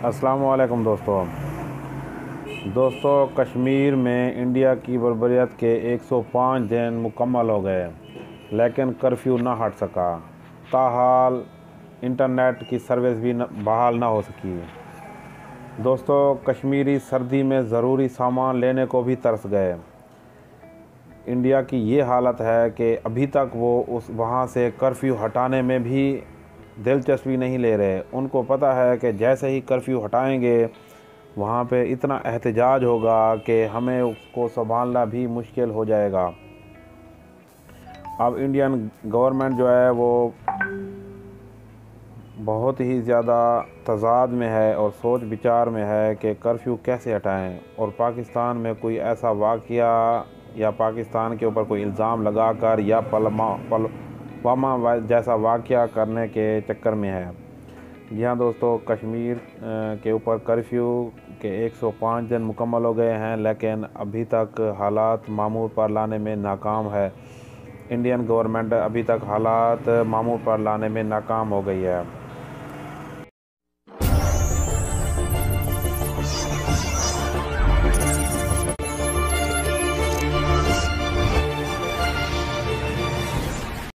अस्सलाम वालेकुम दोस्तों कश्मीर में इंडिया की बर्बरियत के 105 दिन मुकम्मल हो गए, लेकिन कर्फ्यू ना हट सका। ताहाल इंटरनेट की सर्विस भी बहाल ना हो सकी। दोस्तों कश्मीरी सर्दी में ज़रूरी सामान लेने को भी तरस गए। इंडिया की ये हालत है कि अभी तक वो उस वहाँ से कर्फ्यू हटाने में भी दिलचस्पी नहीं ले रहे। उनको पता है कि जैसे ही कर्फ्यू हटाएंगे वहाँ पे इतना एहतजाज होगा कि हमें उसको संभालना भी मुश्किल हो जाएगा। अब इंडियन गवर्नमेंट जो है वो बहुत ही ज़्यादा तज़ाद में है और सोच विचार में है कि कर्फ्यू कैसे हटाएं, और पाकिस्तान में कोई ऐसा वाक़या या पाकिस्तान के ऊपर कोई इल्ज़ाम लगाकर या पुलवामा जैसा वाक़या करने के चक्कर में है। जी हाँ दोस्तों, कश्मीर के ऊपर कर्फ्यू के 105 दिन मुकम्मल हो गए हैं, लेकिन अभी तक हालात मामूल पर लाने में नाकाम है। इंडियन गवर्नमेंट अभी तक हालात मामूल पर लाने में नाकाम हो गई है।